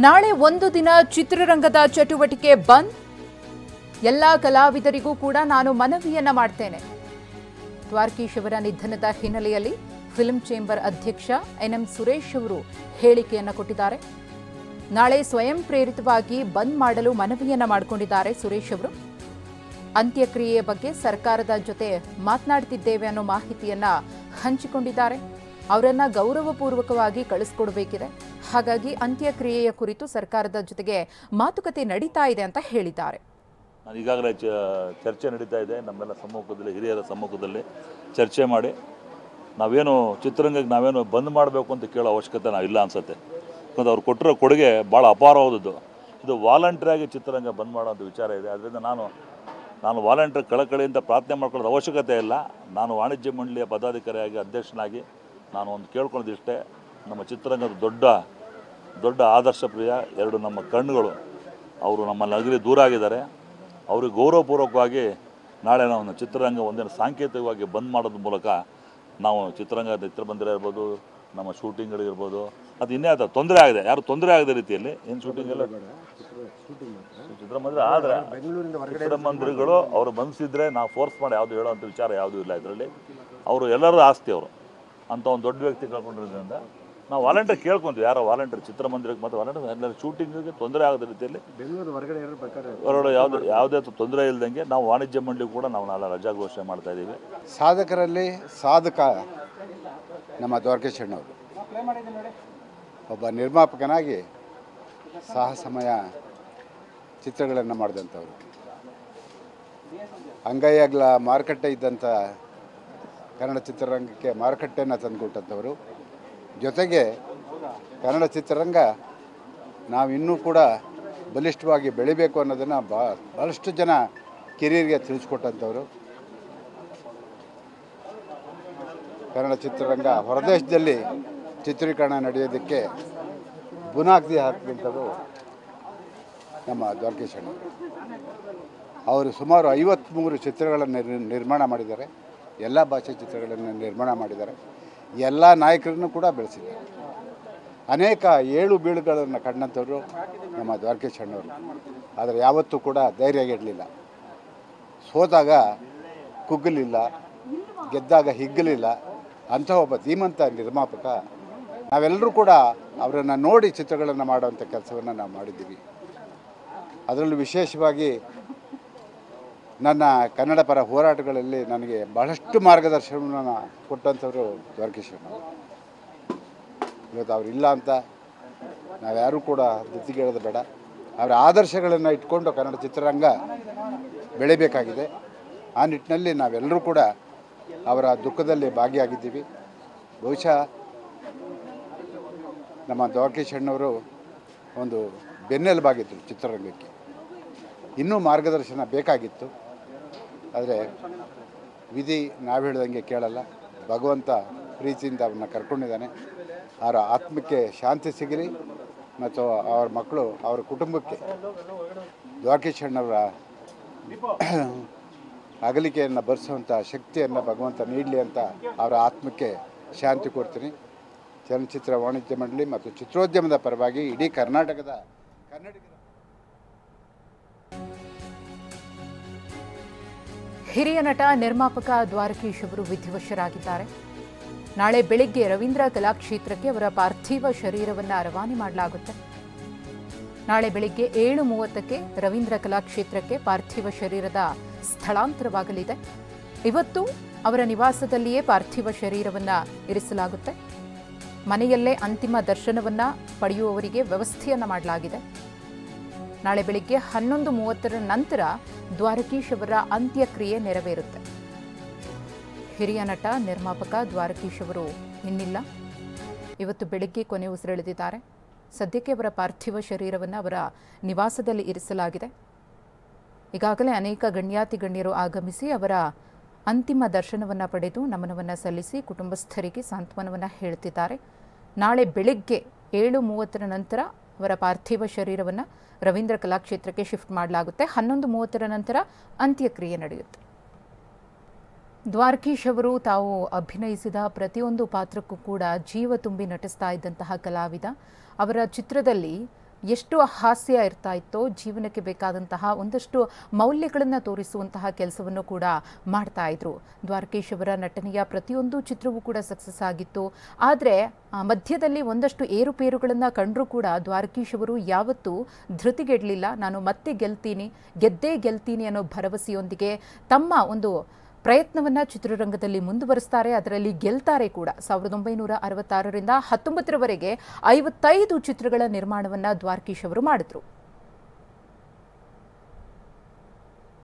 ನಾಳೆ ಒಂದು ದಿನ ಚಿತ್ರರಂಗದ ಚಟುವಟಿಕೆ ಬಂದ್. ಎಲ್ಲ ಕಲಾವಿದರಿಗೂ ಕೂಡ ನಾನು ಮನವಿಯನ್ನ ಮಾಡ್ತೇನೆ. ದ್ವಾರಕೀಶ್ ಅವರ ನಿಧನದ ಹಿನ್ನೆಲೆಯಲ್ಲಿ ಫಿಲ್ಮ್ ಚೇಂಬರ್ ಅಧ್ಯಕ್ಷ ಎನ್ಎಂ ಸುರೇಶ್ ಅವರು ಹೇಳಿಕೆಯನ್ನು ಕೊಟ್ಟಿದ್ದಾರೆ. ನಾಳೆ ಸ್ವಯಂ ಪ್ರೇರಿತವಾಗಿ ಬಂದ್ ಮಾಡಲು ಮನವಿಯನ್ನ ಮಾಡಿಕೊಂಡಿದ್ದಾರೆ ಸುರೇಶ್ ಅವರು. ಅಂತ್ಯಕ್ರಿಯೆಯ ಬಗ್ಗೆ ಸರ್ಕಾರದ ಜೊತೆ ಮಾತನಾಡುತ್ತಿದ್ದೇವೆ ಅನ್ನೋ ಮಾಹಿತಿಯನ್ನ ಹಂಚಿಕೊಂಡಿದ್ದಾರೆ. ಅವರನ್ನ ಗೌರವಪೂರ್ವಕವಾಗಿ ಕಳಿಸ್ಕೊಡಬೇಕಿದೆ. ಹಾಗಾಗಿ ಅಂತ್ಯಕ್ರಿಯೆಯ ಕುರಿತು ಸರ್ಕಾರದ ಜೊತೆಗೆ ಮಾತುಕತೆ ನಡೀತಾ ಇದೆ ಅಂತ ಹೇಳಿದ್ದಾರೆ. ಈಗಾಗಲೇ ಚರ್ಚೆ ನಡೀತಾ ಇದೆ. ನಮ್ಮೆಲ್ಲ ಸಮ್ಮುಖದಲ್ಲಿ, ಹಿರಿಯರ ಸಮ್ಮುಖದಲ್ಲಿ ಚರ್ಚೆ ಮಾಡಿ ನಾವೇನು ಚಿತ್ರರಂಗಕ್ಕೆ ನಾವೇನು ಬಂದ್ ಮಾಡಬೇಕು ಅಂತ ಕೇಳೋ ಅವಶ್ಯಕತೆ ನಾವಿಲ್ಲ ಅನಿಸುತ್ತೆ. ಯಾಕಂದ್ರೆ ಅವ್ರು ಕೊಟ್ಟಿರೋ ಕೊಡುಗೆ ಭಾಳ ಅಪಾರವಾದದ್ದು. ಇದು ವಾಲಂಟ್ರಿಯಾಗಿ ಚಿತ್ರರಂಗ ಬಂದ್ ಮಾಡೋಂಥ ವಿಚಾರ ಇದೆ. ಅದರಿಂದ ನಾನು ವಾಲಂಟ್ರಿ ಕಳಕಳಿಯಿಂದ ಪ್ರಾರ್ಥನೆ ಮಾಡ್ಕೊಳ್ಳೋದು ಅವಶ್ಯಕತೆ ಇಲ್ಲ. ನಾನು ವಾಣಿಜ್ಯ ಮಂಡಳಿಯ ಪದಾಧಿಕಾರಿಯಾಗಿ ಅಧ್ಯಕ್ಷನಾಗಿ ನಾನು ಒಂದು ಕೇಳ್ಕೊಳ್ಳೋದಿಷ್ಟೇ, ನಮ್ಮ ಚಿತ್ರರಂಗದ ದೊಡ್ಡ ಆದರ್ಶ ಪ್ರಿಯ ಎರಡು ನಮ್ಮ ಕಣ್ಣುಗಳು ಅವರು ನಮ್ಮ ನಗರಿ ದೂರ ಆಗಿದ್ದಾರೆ. ಅವ್ರಿಗೆ ಗೌರವಪೂರ್ವಕವಾಗಿ ನಾಳೆ ನಾವು ಚಿತ್ರರಂಗ ಒಂದಿನ ಸಾಂಕೇತಿಕವಾಗಿ ಬಂದ್ ಮಾಡೋದ್ರ ಮೂಲಕ ನಾವು ಚಿತ್ರಮಂದಿರ ಇರ್ಬೋದು, ನಮ್ಮ ಶೂಟಿಂಗ್ಗಳಿರ್ಬೋದು, ಅದು ಇನ್ನೇ ಅದು ತೊಂದರೆ ಆಗಿದೆ. ಯಾರು ತೊಂದರೆ ಆಗದ ರೀತಿಯಲ್ಲಿ ಏನು ಶೂಟಿಂಗ್ ಎಲ್ಲ ಚಿತ್ರಮಂದಿರ ಆದರೆ ಚಿತ್ರಮಂದಿರಗಳು ಅವರು ಬಂದಿಸಿದ್ರೆ ನಾವು ಫೋರ್ಸ್ ಮಾಡಿ ಯಾವುದು ಹೇಳೋವಂಥ ವಿಚಾರ ಯಾವುದೂ ಇಲ್ಲ. ಇದರಲ್ಲಿ ಅವರು ಎಲ್ಲರೂ ಆಸ್ತಿ ಅವರು ಅಂತ ಒಂದು ದೊಡ್ಡ ವ್ಯಕ್ತಿ ಕಳ್ಕೊಂಡಿರೋದ್ರಿಂದ ನಾವು ವಾಲಂಟ್ರಿ ಕೇಳ್ಕೊಂತೀವಿ. ಯಾರೋ ವಾಲಂಟ್ರಿ ಚಿತ್ರಮಂದಿರಕ್ಕೆ ಮತ್ತು ವಾಲಂಟ್ರಿ ಎಲ್ಲರೂ ಶೂಟಿಂಗಿಗೆ ತೊಂದರೆ ಆಗದ ರೀತಿಯಲ್ಲಿ ಹೊರಗಡೆ ಯಾವುದೇ ತೊಂದರೆ ಇಲ್ಲದಂಗೆ ನಾವು ವಾಣಿಜ್ಯ ಮಂಡಳಿ ಕೂಡ ನಾವು ನಾಳೆ ರಜಾ ಘೋಷಣೆ ಮಾಡ್ತಾ ಇದ್ದೀವಿ. ಸಾಧಕರಲ್ಲಿ ಸಾಧಕ ನಮ್ಮ ದ್ವಾರಕೀಶ್ ಅಣ್ಣವರು ಒಬ್ಬ ನಿರ್ಮಾಪಕನಾಗಿ ಸಾಹಸಮಯ ಚಿತ್ರಗಳನ್ನು ಮಾಡಿದಂಥವ್ರು. ಅಂಗೈಯಾಗ್ಲ ಮಾರುಕಟ್ಟೆ ಇದ್ದಂಥ ಕನ್ನಡ ಚಿತ್ರರಂಗಕ್ಕೆ ಮಾರುಕಟ್ಟೆಯನ್ನು ತಂದುಕೊಟ್ಟಂಥವರು. ಜೊತೆಗೆ ಕನ್ನಡ ಚಿತ್ರರಂಗ ನಾವು ಇನ್ನೂ ಕೂಡ ಬಲಿಷ್ಠವಾಗಿ ಬೆಳಿಬೇಕು ಅನ್ನೋದನ್ನು ಭಾಳಷ್ಟು ಜನ ಕಿರಿಯರಿಗೆ ತಿಳಿಸ್ಕೊಟ್ಟಂಥವ್ರು. ಕನ್ನಡ ಚಿತ್ರರಂಗ ಹೊರದೇಶದಲ್ಲಿ ಚಿತ್ರೀಕರಣ ನಡೆಯೋದಕ್ಕೆ ಬುನಾದಿ ಹಾಕಿದಂಥವರು ನಮ್ಮ ದ್ವಾರಕೀಶ್ ಅಣ್ಣ. ಅವರು ಸುಮಾರು 53 ಚಿತ್ರಗಳನ್ನು ನಿರ್ಮಾಣ ಮಾಡಿದ್ದಾರೆ. ಎಲ್ಲ ಭಾಷೆ ಚಿತ್ರಗಳನ್ನು ನಿರ್ಮಾಣ ಮಾಡಿದ್ದಾರೆ. ಎಲ್ಲ ನಾಯಕರನ್ನು ಕೂಡ ಬೆಳೆಸಿದ್ದಾರೆ. ಅನೇಕ ಏಳು ಬೀಳುಗಳನ್ನು ಕಂಡಂಥವ್ರು ನಮ್ಮ ದ್ವಾರಕೀಶ್ ಅಣ್ಣವರು. ಆದರೆ ಯಾವತ್ತೂ ಕೂಡ ಧೈರ್ಯಗೆಡಲಿಲ್ಲ. ಸೋತಾಗ ಕುಗ್ಗಲಿಲ್ಲ, ಗೆದ್ದಾಗ ಹಿಗ್ಗಲಿಲ್ಲ. ಅಂಥ ಒಬ್ಬ ಧೀಮಂತ ನಿರ್ಮಾಪಕ. ನಾವೆಲ್ಲರೂ ಕೂಡ ಅವರನ್ನು ನೋಡಿ ಚಿತ್ರಗಳನ್ನು ಮಾಡುವಂಥ ಕೆಲಸವನ್ನು ನಾವು ಮಾಡಿದ್ದೀವಿ. ಅದರಲ್ಲೂ ವಿಶೇಷವಾಗಿ ನನ್ನ ಕನ್ನಡ ಪರ ಹೋರಾಟಗಳಲ್ಲಿ ನನಗೆ ಬಹಳಷ್ಟು ಮಾರ್ಗದರ್ಶನವನ್ನು ಕೊಟ್ಟಂಥವರು ದ್ವಾರಕೀಶ್ ಅಣ್ಣ. ಇವತ್ತು ಅವರಿಲ್ಲ ಅಂತ ನಾವ್ಯಾರೂ ಕೂಡ ಧೃತಿಗೆಡೋದು ಬೇಡ. ಅವರ ಆದರ್ಶಗಳನ್ನು ಇಟ್ಕೊಂಡು ಕನ್ನಡ ಚಿತ್ರರಂಗ ಬೆಳಿಬೇಕಾಗಿದೆ. ಆ ನಿಟ್ಟಿನಲ್ಲಿ ನಾವೆಲ್ಲರೂ ಕೂಡ ಅವರ ದುಃಖದಲ್ಲಿ ಭಾಗಿಯಾಗಿದ್ದೀವಿ. ಬಹುಶಃ ನಮ್ಮ ದ್ವಾರಕೀಶ್ ಅಣ್ಣವರು ಒಂದು ಬೆನ್ನೆಲುಬಾಗಿದ್ದರು ಚಿತ್ರರಂಗಕ್ಕೆ. ಇನ್ನೂ ಮಾರ್ಗದರ್ಶನ ಬೇಕಾಗಿತ್ತು. ಆದರೆ ವಿಧಿ ನಾವು ಹೇಳ್ದಂಗೆ ಕೇಳಲ್ಲ. ಭಗವಂತ ಪ್ರೀತಿಯಿಂದ ಅವ್ರನ್ನ ಕರ್ಕೊಂಡಿದ್ದಾನೆ. ಅವರ ಆತ್ಮಕ್ಕೆ ಶಾಂತಿ ಸಿಗಲಿ ಮತ್ತು ಅವರ ಮಕ್ಕಳು, ಅವರ ಕುಟುಂಬಕ್ಕೆ ದ್ವಾರಕೀಶ್ ಅಣ್ಣವರ ಅಗಲಿಕೆಯನ್ನು ಭರಿಸುವಂಥ ಶಕ್ತಿಯನ್ನು ಭಗವಂತ ನೀಡಲಿ ಅಂತ ಅವರ ಆತ್ಮಕ್ಕೆ ಶಾಂತಿ ಕೊಡ್ತೀನಿ. ಚಲನಚಿತ್ರ ವಾಣಿಜ್ಯ ಮಂಡಳಿ ಮತ್ತು ಚಿತ್ರೋದ್ಯಮದ ಪರವಾಗಿ ಇಡೀ ಕರ್ನಾಟಕದ ಕನ್ನಡಿಗರ ಹಿರಿಯ ನಟ ನಿರ್ಮಾಪಕ ದ್ವಾರಕೀಶ್ ಅವರು ವಿಧಿವಶರಾಗಿದ್ದಾರೆ. ನಾಳೆ ಬೆಳಿಗ್ಗೆ ರವೀಂದ್ರ ಕಲಾಕ್ಷೇತ್ರಕ್ಕೆ ಅವರ ಪಾರ್ಥಿವ ಶರೀರವನ್ನು ರವಾನೆ ಮಾಡಲಾಗುತ್ತೆ. ನಾಳೆ ಬೆಳಿಗ್ಗೆ 7:30ಕ್ಕೆ ರವೀಂದ್ರ ಕಲಾಕ್ಷೇತ್ರಕ್ಕೆ ಪಾರ್ಥಿವ ಶರೀರದ ಸ್ಥಳಾಂತರವಾಗಲಿದೆ. ಇವತ್ತು ಅವರ ನಿವಾಸದಲ್ಲಿಯೇ ಪಾರ್ಥಿವ ಶರೀರವನ್ನು ಇರಿಸಲಾಗುತ್ತೆ. ಮನೆಯಲ್ಲೇ ಅಂತಿಮ ದರ್ಶನವನ್ನು ಪಡೆಯುವವರಿಗೆ ವ್ಯವಸ್ಥೆಯನ್ನು ಮಾಡಲಾಗಿದೆ. ನಾಳೆ ಬೆಳಿಗ್ಗೆ 11:30ರ ನಂತರ ದ್ವಾರಕೀಶ್ ಅವರ ಅಂತ್ಯಕ್ರಿಯೆ ನೆರವೇರುತ್ತೆ. ಹಿರಿಯ ನಟ ನಿರ್ಮಾಪಕ ದ್ವಾರಕೀಶ್ ಅವರು ಇನ್ನಿಲ್ಲ. ಇವತ್ತು ಬೆಳಿಗ್ಗೆ ಕೊನೆ ಉಸಿರೆಳೆದಿದ್ದಾರೆ. ಸದ್ಯಕ್ಕೆ ಅವರ ಪಾರ್ಥಿವ ಶರೀರವನ್ನು ಅವರ ನಿವಾಸದಲ್ಲಿ ಇರಿಸಲಾಗಿದೆ. ಈಗಾಗಲೇ ಅನೇಕ ಗಣ್ಯರು ಆಗಮಿಸಿ ಅವರ ಅಂತಿಮ ದರ್ಶನವನ್ನು ಪಡೆದು ನಮನವನ್ನು ಸಲ್ಲಿಸಿ ಕುಟುಂಬಸ್ಥರಿಗೆ ಸಾಂತ್ವನವನ್ನು ಹೇಳ್ತಿದ್ದಾರೆ. ನಾಳೆ ಬೆಳಿಗ್ಗೆ 7:30ರ ನಂತರ ಅವರ ಪಾರ್ಥಿವ ಶರೀರವನ್ನು ರವೀಂದ್ರ ಕಲಾಕ್ಷೇತ್ರಕ್ಕೆ ಶಿಫ್ಟ್ ಮಾಡಲಾಗುತ್ತೆ. 11:30ರ ನಂತರ ಅಂತ್ಯಕ್ರಿಯೆ ನಡೆಯುತ್ತೆ. ದ್ವಾರಕೀಶ್ ಅವರು ತಾವು ಅಭಿನಯಿಸಿದ ಪ್ರತಿಯೊಂದು ಪಾತ್ರಕ್ಕೂ ಕೂಡ ಜೀವ ತುಂಬಿ ನಟಿಸ್ತಾ ಇದ್ದಂತಹ ಕಲಾವಿದ. ಅವರ ಚಿತ್ರದಲ್ಲಿ ಎಷ್ಟು ಹಾಸ್ಯ ಇರ್ತಾ ಇತ್ತೋ, ಜೀವನಕ್ಕೆ ಬೇಕಾದಂತಹ ಒಂದಷ್ಟು ಮೌಲ್ಯಗಳನ್ನು ತೋರಿಸುವಂತಹ ಕೆಲಸವನ್ನು ಕೂಡ ಮಾಡ್ತಾ ಇದ್ರು. ದ್ವಾರಕೀಶ್ ಅವರ ನಟನೆಯ ಪ್ರತಿಯೊಂದು ಚಿತ್ರವೂ ಕೂಡ ಸಕ್ಸಸ್ ಆಗಿತ್ತು. ಆದರೆ ಮಧ್ಯದಲ್ಲಿ ಒಂದಷ್ಟು ಏರುಪೇರುಗಳನ್ನು ಕಂಡರೂ ಕೂಡ ದ್ವಾರಕೀಶ್ ಅವರು ಯಾವತ್ತೂ ಧೃತಿಗೆಡಲಿಲ್ಲ. ನಾನು ಮತ್ತೆ ಗೆದ್ದೇ ಗೆಲ್ತೀನಿ ಅನ್ನೋ ಭರವಸೆಯೊಂದಿಗೆ ತಮ್ಮ ಒಂದು ಪ್ರಯತ್ನವನ್ನು ಚಿತ್ರರಂಗದಲ್ಲಿ ಮುಂದುವರಿಸ್ತಾರೆ, ಅದರಲ್ಲಿ ಗೆಲ್ತಾರೆ ಕೂಡ. 1966ರಿಂದ 19ರವರೆಗೆ 55 ಚಿತ್ರಗಳ ನಿರ್ಮಾಣವನ್ನು ದ್ವಾರಕೀಶ್ ಅವರು ಮಾಡಿದ್ರು.